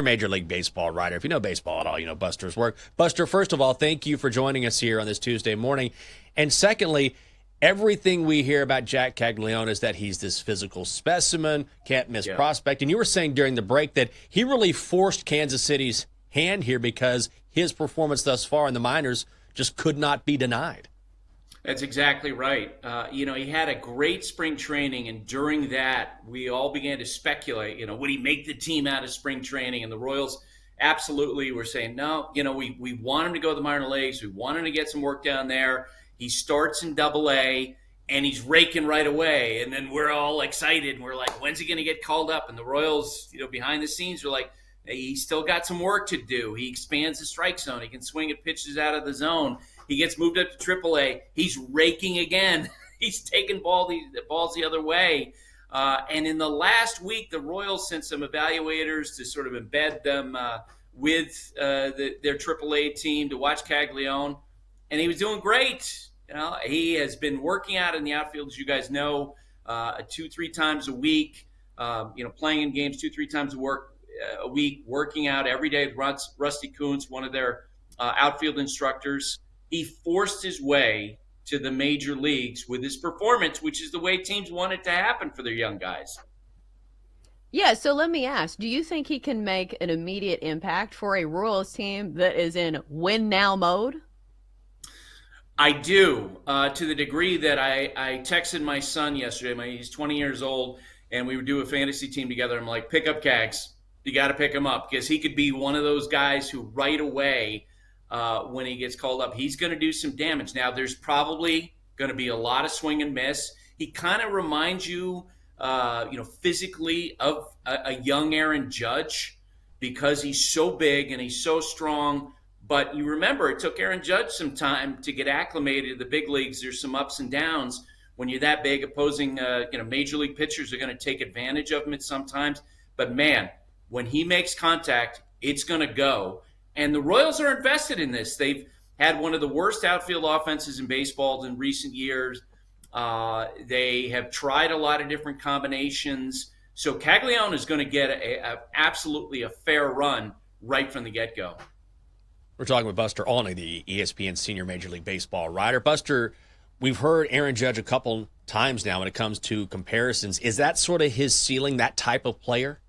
Major League Baseball writer. If you know baseball at all, you know Buster's work. Buster, first of all, thank you for joining us here on this Tuesday morning. And secondly, everything we hear about Jack Caglianone is that he's this physical specimen, can't miss prospect. And you were saying during the break that he really forced Kansas City's hand here because his performance thus far in the minors just could not be denied. That's exactly right. He had a great spring training, and during that, we all began to speculate, would he make the team out of spring training? And the Royals absolutely were saying, no, we want him to go to the minor leagues. We want him to get some work down there. He starts in Double-A, and he's raking right away. And then we're all excited, and we're like, when's he going to get called up? And the Royals, behind the scenes are like, he's still got some work to do. He expands the strike zone. He can swing at pitches out of the zone. He gets moved up to Triple-A. He's raking again. He's taking balls the other way. And in the last week, the Royals sent some evaluators to sort of embed them with their Triple-A team to watch Caglianone. And he was doing great. He has been working out in the outfield, as you guys know, 2-3 times a week, playing in games 2-3 times a week, working out every day with Rusty Kuntz, one of their outfield instructors. He forced his way to the major leagues with his performance, which is the way teams want it to happen for their young guys. Yeah, so let me ask, do you think he can make an immediate impact for a Royals team that is in win-now mode? I do, to the degree that I texted my son yesterday. He's 20 years old, and we would do a fantasy team together. I'm like, pick up Cags. You got to pick him up because he could be one of those guys who right away, when he gets called up, he's going to do some damage. Now, there's probably going to be a lot of swing and miss. He kind of reminds you, physically of a young Aaron Judge because he's so big and he's so strong. But you remember, it took Aaron Judge some time to get acclimated to the big leagues. There's some ups and downs. When you're that big, opposing major league pitchers are going to take advantage of him sometimes. But, man, when he makes contact, it's going to go. And the Royals are invested in this. They've had one of the worst outfield offenses in baseball in recent years. They have tried a lot of different combinations. So Caglianone is going to get absolutely a fair run right from the get-go. We're talking with Buster Olney, the ESPN senior Major League Baseball writer. Buster, we've heard Aaron Judge a couple times now when it comes to comparisons. Is that sort of his ceiling, that type of player?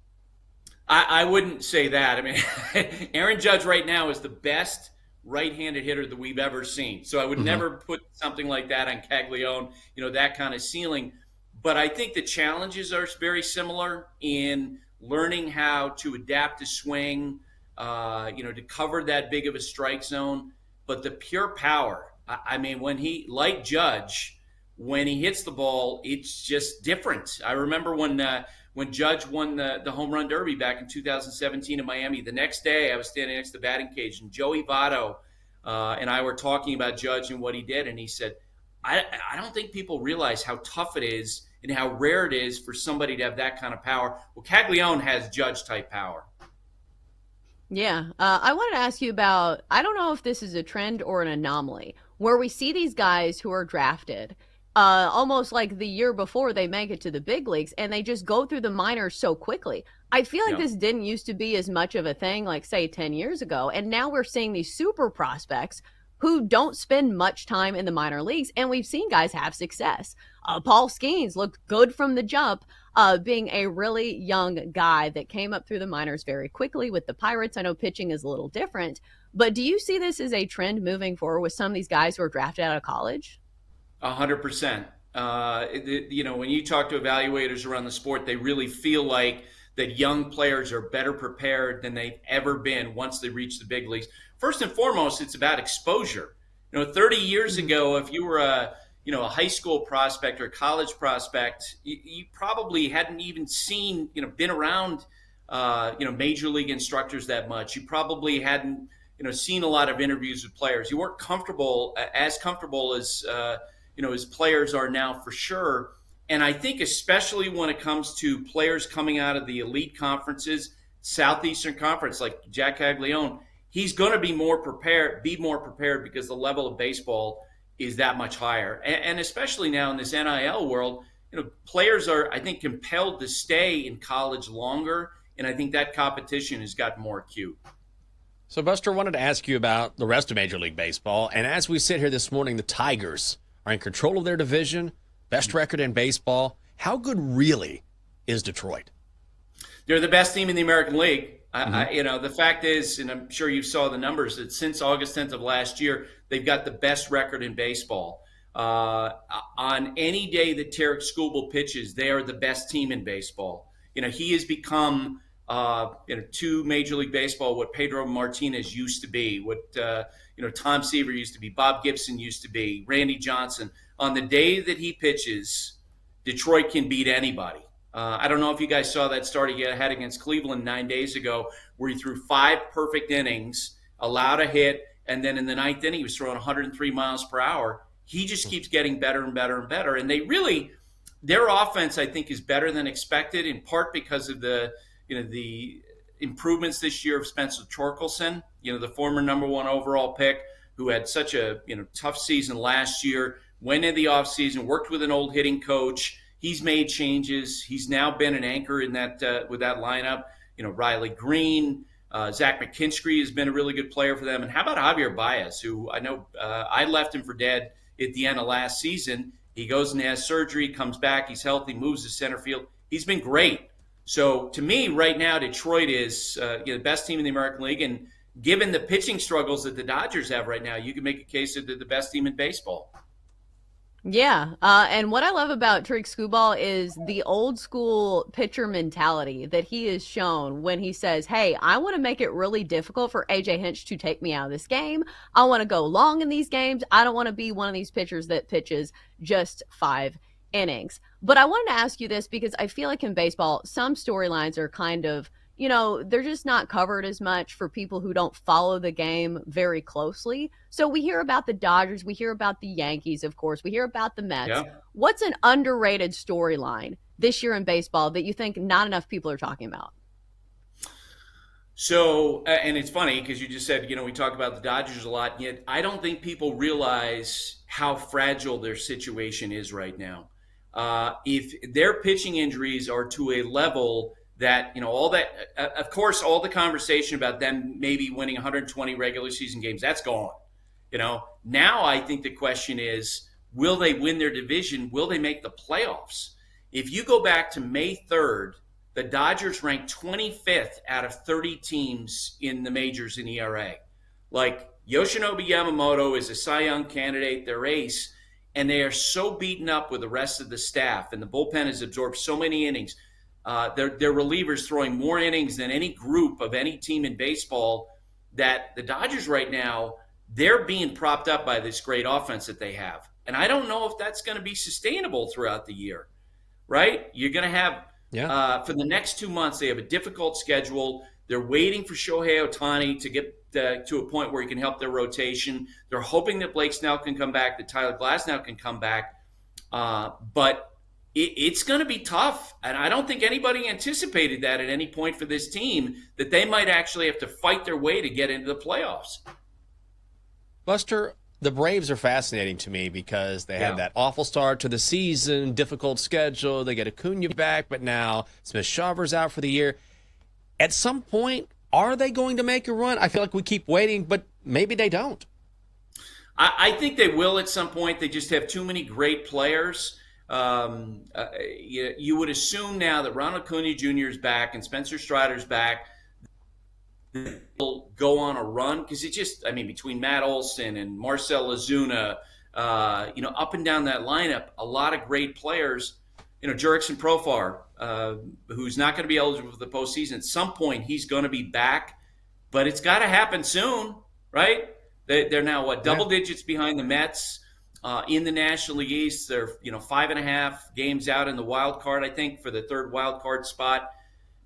I wouldn't say that. I mean, Aaron Judge right now is the best right-handed hitter that we've ever seen. So I would never put something like that on Caglianone, that kind of ceiling. But I think the challenges are very similar in learning how to adapt to swing, to cover that big of a strike zone. But the pure power, I mean, when he, like Judge, when he hits the ball, it's just different. I remember when Judge won the home run derby back in 2017 in Miami. The next day, I was standing next to the batting cage, and Joey Votto and I were talking about Judge and what he did, and he said, I don't think people realize how tough it is and how rare it is for somebody to have that kind of power. Well, Caglianone has Judge-type power. Yeah. I wanted to ask you about, I don't know if this is a trend or an anomaly, where we see these guys who are drafted almost like the year before they make it to the big leagues, and they just go through the minors so quickly. I feel like this didn't used to be as much of a thing, like, say, 10 years ago. And now we're seeing these super prospects who don't spend much time in the minor leagues, and we've seen guys have success. Paul Skeens looked good from the jump, being a really young guy that came up through the minors very quickly with the Pirates. I know pitching is a little different, but do you see this as a trend moving forward with some of these guys who are drafted out of college? 100%. When you talk to evaluators around the sport, they really feel like that young players are better prepared than they've ever been once they reach the big leagues. First and foremost, it's about exposure. 30 years ago, if you were a high school prospect or a college prospect, you probably hadn't even seen, been around, major league instructors that much. You probably hadn't, seen a lot of interviews with players. You weren't comfortable as as players are now for sure. And I think especially when it comes to players coming out of the elite conferences, Southeastern Conference, like Jack Caglianone, he's going to be more prepared because the level of baseball is that much higher. And especially now in this NIL world, players are, I think, compelled to stay in college longer and I think that competition has gotten more acute. So, Buster, wanted to ask you about the rest of Major League Baseball. And as we sit here this morning, the Tigers are in control of their division, best record in baseball. How good really is Detroit? They're the best team in the American League. The fact is, and I'm sure you saw the numbers, that since August 10th of last year, they've got the best record in baseball. On any day that Tarek Skubal pitches, they are the best team in baseball. He has become, to Major League Baseball what Pedro Martinez used to be, what Tom Seaver used to be, Bob Gibson used to be, Randy Johnson. On the day that he pitches, Detroit can beat anybody. I don't know if you guys saw that start he had against Cleveland 9 days ago, where he threw 5 perfect innings, allowed a hit, and then in the 9th inning, he was throwing 103 miles per hour. He just keeps getting better and better and better. And their offense, I think, is better than expected, in part because of the improvements this year of Spencer Torkelson, the former #1 overall pick, who had such a tough season last year, went in the offseason, worked with an old hitting coach. He's made changes. He's now been an anchor in that with that lineup. Riley Green, Zach McKinstry has been a really good player for them. And how about Javier Baez, who I know I left him for dead at the end of last season. He goes and has surgery, comes back, he's healthy, moves to center field. He's been great. So to me, right now, Detroit is the best team in the American League. And given the pitching struggles that the Dodgers have right now, you can make a case that they're the best team in baseball. Yeah, and what I love about Tarek Skubal is the old school pitcher mentality that he has shown when he says, hey, I want to make it really difficult for AJ Hinch to take me out of this game. I want to go long in these games. I don't want to be one of these pitchers that pitches just 5 innings. But I wanted to ask you this because I feel like in baseball, some storylines are kind of, they're just not covered as much for people who don't follow the game very closely. So we hear about the Dodgers, we hear about the Yankees, of course, we hear about the Mets. Yeah. What's an underrated storyline this year in baseball that you think not enough people are talking about? So, and it's funny because you just said, we talk about the Dodgers a lot, yet I don't think people realize how fragile their situation is right now. If their pitching injuries are to a level that, all that, of course, all the conversation about them maybe winning 120 regular season games, that's gone. Now I think the question is, will they win their division? Will they make the playoffs? If you go back to May 3rd, the Dodgers ranked 25th out of 30 teams in the majors in ERA. Like, Yoshinobu Yamamoto is a Cy Young candidate, their ace, and they are so beaten up with the rest of the staff, and the bullpen has absorbed so many innings. Their relievers throwing more innings than any group of any team in baseball, that the Dodgers right now, they're being propped up by this great offense that they have. And I don't know if that's going to be sustainable throughout the year, right? You're going to have, for the next 2 months, they have a difficult schedule. They're waiting for Shohei Ohtani to get to a point where he can help their rotation. They're hoping that Blake Snell can come back, that Tyler Glasnow can come back. But it's going to be tough. And I don't think anybody anticipated that at any point for this team, that they might actually have to fight their way to get into the playoffs. Buster, the Braves are fascinating to me because they had that awful start to the season, difficult schedule. They get Acuna back, but now Smith-Shawver's out for the year. At some point, are they going to make a run? I feel like we keep waiting, but maybe they don't. I think they will at some point. They just have too many great players. You would assume now that Ronald Acuna Jr. is back and Spencer Strider's back, they'll go on a run, because it just, between Matt Olson and Marcell Ozuna, up and down that lineup, a lot of great players. Jurickson Profar, who's not going to be eligible for the postseason. At some point, he's going to be back, but it's got to happen soon, right? They're now double digits behind the Mets in the National League East. They're 5.5 games out in the wild card, I think, for the third wild card spot.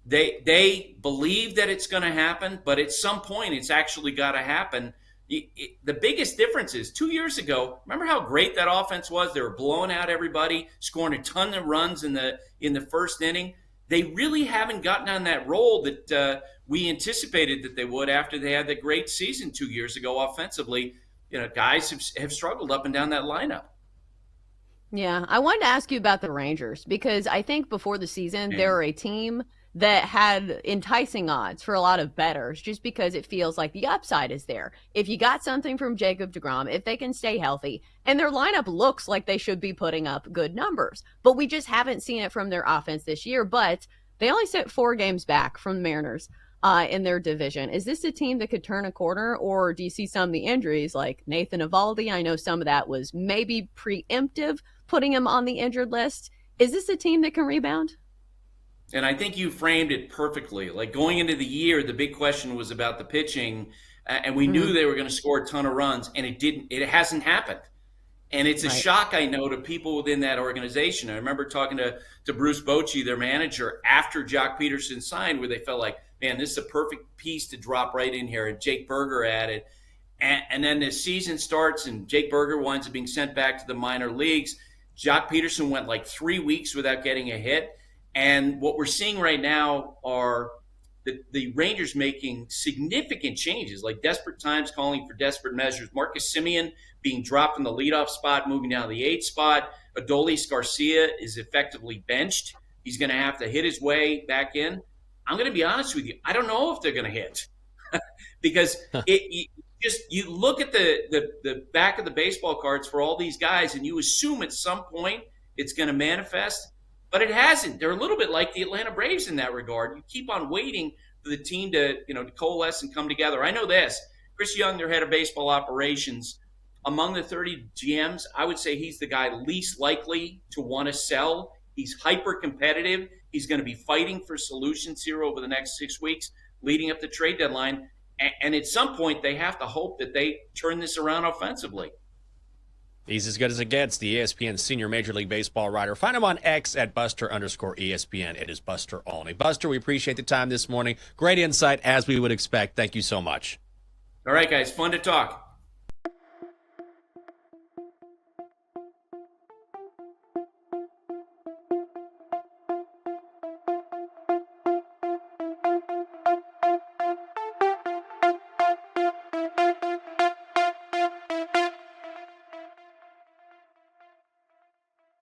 They believe that it's going to happen, but at some point, it's actually got to happen. The biggest difference is 2 years ago, remember how great that offense was? They were blowing out everybody, scoring a ton of runs in the first inning. They really haven't gotten on that roll that we anticipated that they would after they had that great season 2 years ago offensively. Guys have struggled up and down that lineup. Yeah, I wanted to ask you about the Rangers, because I think before the season, they were a team that had enticing odds for a lot of bettors just because it feels like the upside is there. If you got something from Jacob deGrom, if they can stay healthy, and their lineup looks like they should be putting up good numbers, but we just haven't seen it from their offense this year. But they only sit 4 games back from the Mariners in their division. Is this a team that could turn a corner, or do you see some of the injuries like Nathan Eovaldi? I know some of that was maybe preemptive, putting him on the injured list. Is this a team that can rebound? And I think you framed it perfectly. Like going into the year, the big question was about the pitching, and we knew they were going to score a ton of runs, and it didn't. It hasn't happened. And it's a shock, I know, to people within that organization. I remember talking to Bruce Bochy, their manager, after Jock Peterson signed, where they felt like, man, this is a perfect piece to drop right in here. And Jake Berger added. And then the season starts, and Jake Berger winds up being sent back to the minor leagues. Jock Peterson went like 3 weeks without getting a hit. And what we're seeing right now are the Rangers making significant changes, like desperate times calling for desperate measures. Marcus Semien being dropped in the leadoff spot, moving down to the 8th spot. Adolis Garcia is effectively benched. He's going to have to hit his way back in. I'm going to be honest with you. I don't know if they're going to hit because you look at the back of the baseball cards for all these guys, and you assume at some point it's going to manifest. But it hasn't. They're a little bit like the Atlanta Braves in that regard. You keep on waiting for the team to coalesce and come together. I know this. Chris Young, their head of baseball operations, among the 30 GMs, I would say he's the guy least likely to want to sell. He's hyper competitive. He's going to be fighting for solutions here over the next 6 weeks, leading up the trade deadline. And at some point, they have to hope that they turn this around offensively. He's as good as it gets, the ESPN senior Major League Baseball writer. Find him on X at Buster_ESPN. It is Buster Olney. Buster, we appreciate the time this morning. Great insight, as we would expect. Thank you so much. All right, guys. Fun to talk.